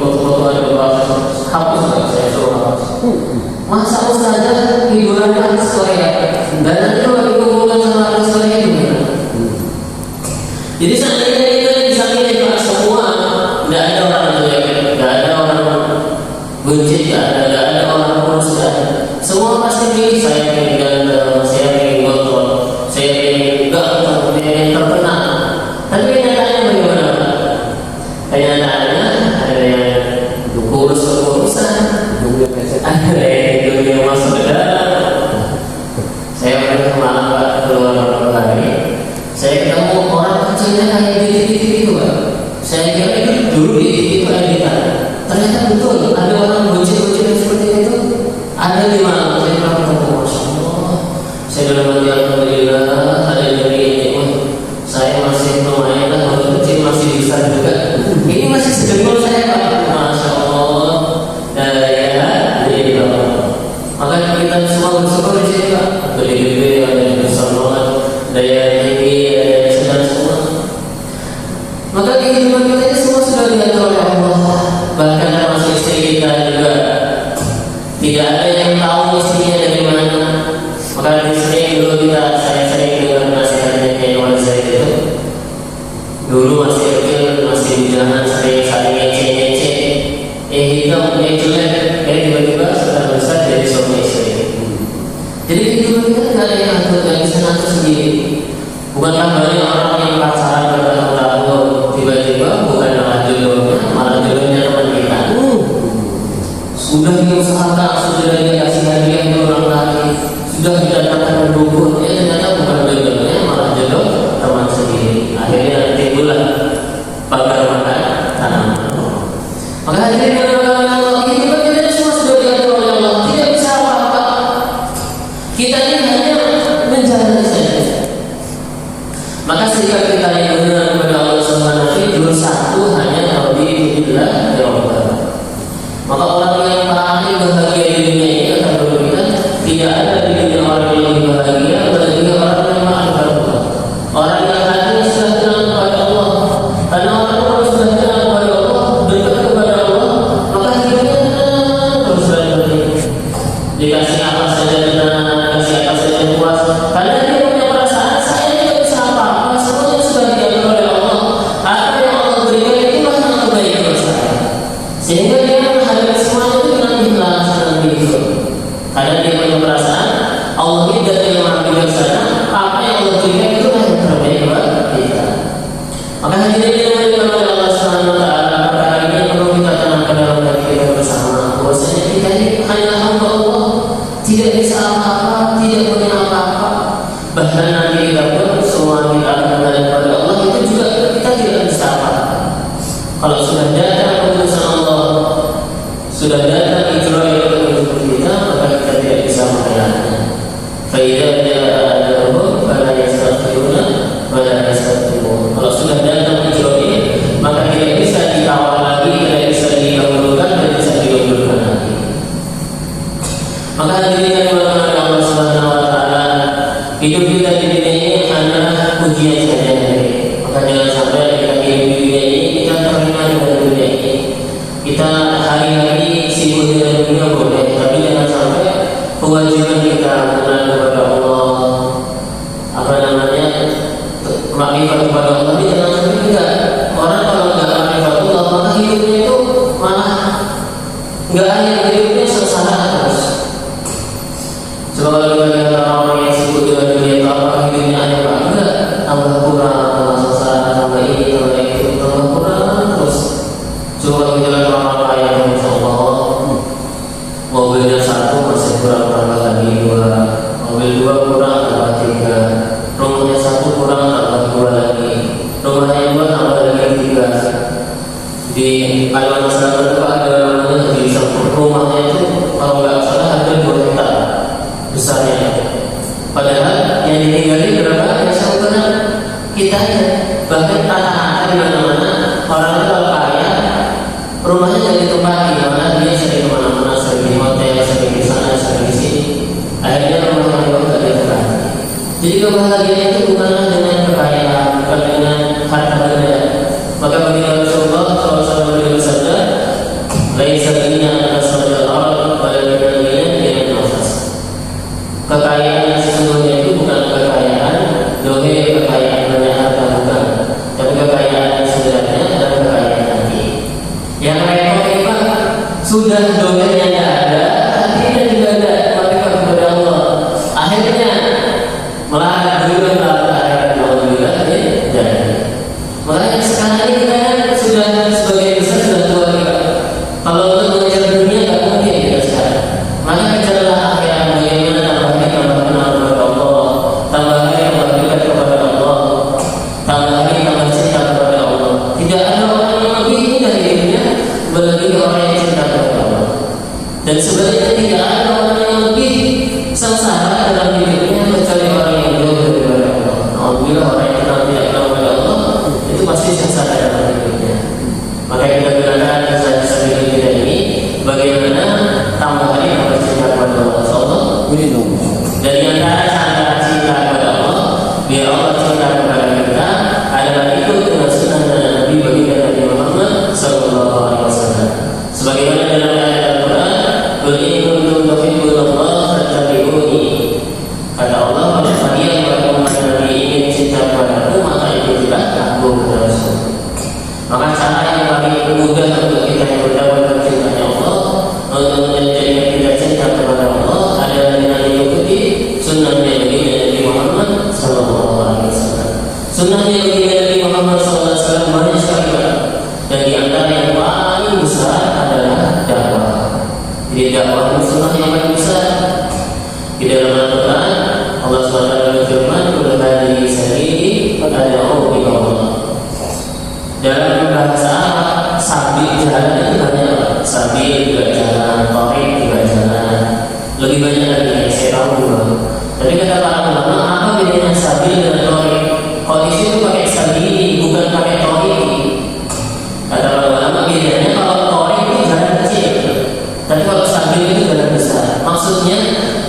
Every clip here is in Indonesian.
foto-foto ada beberapa hapus kan, saya suruh hapus. Masa ustazah hiburan artis Korea dan nanti kalau dikumpulkan sama artis Korea gimana? Jadi seandainya kita bisa lihat semua, tidak ada orang jelek, tidak ada orang benci, tidak ada orang kurus, semua pasti pilih saya ingin ganteng, saya ingin gotong, saya ingin ganteng, saya ingin terkenal. Tapi kenyataannya bagaimana? Kenyataannya ada yang kurus-kurusan, ada yang hidungnya masuk ke dalam. Saya pernah kemarin Pak keluar beberapa hari, saya ketemu orang kecilnya kayak gitu-gitu itu Pak. Saya kira itu dulu itu editan. Ternyata betul ada orang bocil-bocil seperti itu. Ada di mana? Saya pernah ketemu, Masya Allah. Saya dalam hati alhamdulillah ada yang ini. Saya masih lumayan lah, kalau kecil masih bisa juga. Ini masih sedengkul saya Pak. Masya Allah. Ya, jadi maka kita semua bersyukur di sini Pak. Gede-gede, ada yang besar banget, daya tinggi, ada yang sedang semua. Maka kehidupan kita ini semua sudah diatur oleh Allah. Bahkan termasuk istri kita juga. Tidak ada yang tahu istrinya dari mana. Maka di sini dulu saya sering dengar nasihatnya Kiai Walid itu. Dulu masih kecil, masih di jalan sering saling ngece-ngece. Hitam, jelek, tiba-tiba sudah besar jadi suami istri. Jadi kehidupan kita tidak ada yang atur, tidak bisa ngatur sendiri. Bukankah banyak orang yang pacaran bertahun-tahun, tiba-tiba bukan malah jodohnya, malah jodohnya teman kita. Sudah diusahakan, sudah dikasih hadiah ke orang lain, sudah didatangkan dukun, ternyata bukan jodohnya, malah jodoh teman sendiri. Akhirnya timbullah pagar makan tanaman. Maka hadirin yang Allah, kehidupan kita semua sudah diatur oleh Allah, tidak bisa apa-apa. Kita ini hanya menjalani saja. Maka sikap kita yang benar kepada Allah Subhanahu wa taala satu hanya alhamdulillah ya Allah. Maka orang yang paling bahagia di dunia ini akan berbeda. Tidak ada di dunia orang yang lebih bahagia bagi orang yang ma'rifat Allah. Orang yang hatinya sudah kenal kepada Allah. Karena orang sudah kenal kepada Allah, dekat kepada Allah, maka hidupnya terus berarti. Dikasih apa saja tenang, dikasih apa saja puas. Karena dia punya perasaan saya tidak bisa apa-apa, semuanya sudah diatur oleh Allah. Apa yang Allah berikan itulah yang terbaik buat saya. Sehingga dia menghadapi semuanya itu dengan ikhlas dan biasa. Karena dia punya perasaan Allah tidak yang maha bijaksana, apa yang Allah berikan itulah yang terbaik buat kita. Maka hadirin yang dimuliakan oleh Allah Subhanahu wa taala, perkara ini perlu kita tanamkan dalam hati kita bersama. Bahwasanya kita ini hanya hamba Allah, tidak bisa apa-apa, tidak punya apa-apa. Bahkan nanti kita pun semua kita akan menghadap kepada Allah, itu juga kita tidak bisa apa-apa. Kalau sudah datang keputusan Allah, sudah datang ijra'il untuk kita, maka kita tidak bisa mengelaknya. Fa'idha ja'a ajaluhum fala yastaghfiruna wala yastaghfirun. Kalau sudah datang ijra'il, maka tidak bisa ditawar lagi, tidak bisa dikabulkan, tidak bisa diundurkan lagi. Maka hadirin yang dimuliakan oleh Allah Subhanahu wa taala, hidup kita di dunia ini adalah ujian saja. Maka jangan sampai kita hidup di dunia ini kita terima dengan dunia ini. Kita hari-hari sibuk dengan dunia boleh, tapi jangan sampai kewajiban kita kenal kepada Allah, makrifat kepada Allah, ini jangan sampai tidak. Orang kalau nggak makrifat Allah, maka hidupnya itu malah nggak akhir, hidupnya sengsara terus. Coba kalau kita lihat orang yang sibuk dengan dunia itu, apakah hidupnya ada apa? Enggak, tambah kurang, tambah sengsara, tambah ini, tambah itu, tambah kurang terus. Coba kalau kita lihat orang kaya, Masya Allah, mobilnya satu masih kurang, tambah lagi dua, mobil dua kurang, tambah tiga, rumahnya satu kurang, tambah dua lagi, rumahnya dua tambah lagi tiga. Di Kalimantan Selatan itu ada namanya di rumahnya itu kalau nggak salah ada 2 hektar besarnya. Padahal yang ditinggali berapa? Ya sebetulnya kita ya. Bahkan rata-rata di mana-mana orang itu kalau kaya rumahnya jadi tempati, karena dia sering kemana-mana, sering di hotel, sering di sana, sering di sini. Akhirnya rumahnya juga nggak ditempati. Jadi kebahagiaan itu bukanlah dengan kekayaan, bukan dengan harta benda. Maka bagi Rasulullah SAW bersabda, Yang repot sudah domennya tidak ada, hatinya juga ada, tapi kepada Allah. Akhirnya melanggar juga akhirat Allah juga jadi. Makanya sekarang ini kita sudah sebagai besar sudah tua kita. Kalau untuk mengejar dunia tak mungkin kita sekarang. Maka kejarlah akhirat, bagaimana tambah kenal kepada Allah, tambah dekat kepada Allah, tambah cinta kepada Allah. Tidak ada orang yang lebih indah di dunia melebihi orang yang cinta kepada Allah. Dan sebenarnya tidak ada orang yang lebih sengsara dalam hidupnya kecuali orang yang jauh dari Allah. Alhamdulillah orang yang tidak kenal kepada Allah itu pasti sengsara dalam hidupnya. Maka kita gunakan kisah-kisah hidup kita ini bagaimana tambah cinta kepada Allah. Allah dan yang antara cinta kepada Allah biar Allah cinta kepada kita adalah ikut dengan sunnah Nabi baginda Nabi Muhammad sallallahu alaihi wasallam. Sebagaimana dalam ayat Al-Qur'an, "Qul in kuntum tuhibbunallaha fattabi'uni." Kata Allah, "Jika kalian umat Nabi ingin cinta kepadaku, maka ikutilah aku kata Rasul." Maka cara yang paling mudah untuk kita yang mendapatkan cintanya Allah, untuk menjadikan kita cinta kepada Allah adalah dengan mengikuti sunnahnya Nabi Muhammad sallallahu alaihi wasallam. Sunnahnya Nabi Muhammad sallallahu alaihi wasallam banyak sekali, dan di antara yang paling besar adalah dakwah. Jadi dakwah itu sunnah yang paling besar. Di dalam Al-Quran Allah SWT berfirman, "Qul hadhihi sabili ad'u ila Allah." Dalam bahasa Arab, sabil jalan itu banyak. Sabil juga jalan, thariq juga jalan. Lebih banyak lagi yang saya tahu juga. Tapi kata para ulama, apa bedanya sabil dan thariq? Kalau di situ pakai sabili, bukan pakai thariq. Kata para ulama, bedanya kalau thariq itu jalan kecil, tapi kalau sabil itu jalan besar. Maksudnya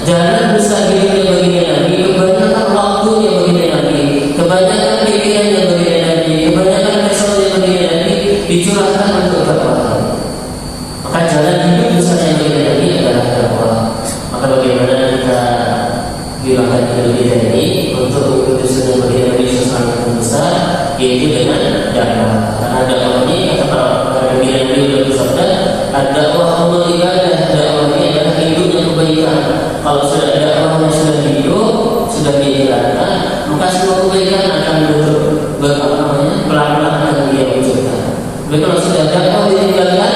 jalan besar hidupnya baginda Nabi, kebanyakan waktunya baginda Nabi, kebanyakan pikirannya baginda Nabi, kebanyakan kesannya baginda Nabi dicurahkan untuk dakwah. Maka jalan hidup besarnya baginda Nabi adalah dakwah. Maka bagaimana kita bilangkan hidup kita ini untuk mengikuti sunnah baginda Nabi sesuatu yang besar, yaitu dengan dakwah. Karena dakwah ini kata para baginda Nabi sudah bersabda, "Ad-dakwah humul ibadah." Dakwah ini adalah hidupnya kebaikan. Kalau sudah dakwahnya sudah hidup, sudah dijalankan, maka semua kebaikan akan pelan-pelan akan dia wujudkan. Tapi kalau sudah dakwah ditinggalkan,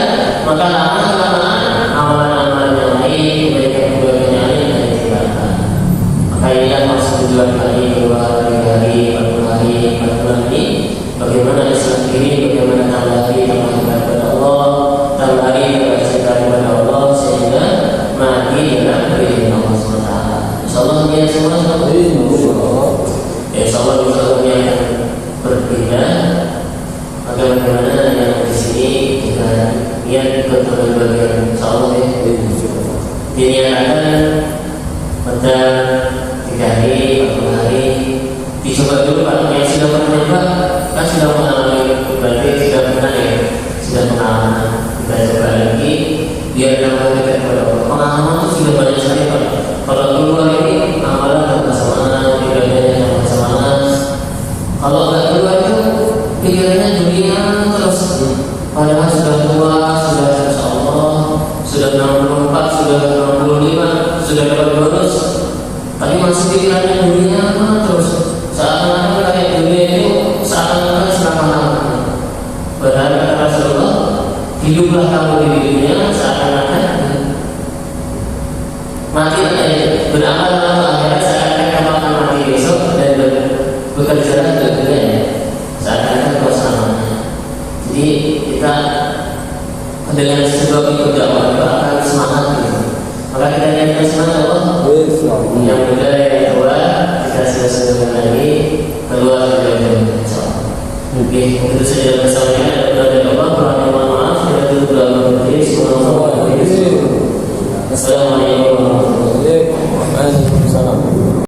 maka lama-kelamaan amalan-amalan yang lain, kebaikan-kebaikan yang lain akan ditinggalkan. Maka inilah maksud tujuan hari, 2 hari, 40 hari, 4 bulan ini. Bagaimana Islam ini, bagaimana tambah kepada Allah, tambah hari cinta kepada Allah, sehingga mati dalam perintah Allah SWT. InsyaAllah dia semua InsyaAllah bisa yang berbeda. Maka bagaimana yang di sini kita lihat kebetulan bagian InsyaAllah ya. Jadi akan pada 3 hari, 40 hari dicoba dulu Pak. Yang sudah pernah coba kan sudah mengalami, berarti sudah pernah ya, sudah pengalaman. Kita coba lagi biar dapat dekat kepada Allah. Pengalaman itu sudah banyak sekali Pak. Kalau keluar ini amalan tak semangat, ibadahnya tak semangat. Kalau nggak keluar itu pikirannya dunia terus. Padahal sudah tua, sudah insya Allah, sudah 64, sudah 65, sudah dapat bonus. Tapi masih pikirannya dunia terus. Seakan-akan kayak dunia itu seakan-akan selama-lamanya. Padahal kata Rasulullah, hiduplah kamu di dunia seakan-akan mati aja, beramal dalam akhirat seakan-akan kamu akan mati besok dan bekerja di dunia seakan-akan kau selamanya. Jadi kita dengan sebab itu dakwah itu akan semangat gitu. Maka kita yang semangat Allah yang muda yang tua kita sudah lagi keluar dari dunia. Oke, itu saja bersama dari Allah. Kurang maaf, kita tutup dalam hadis. Assalamualaikum warahmatullahi wabarakatuh.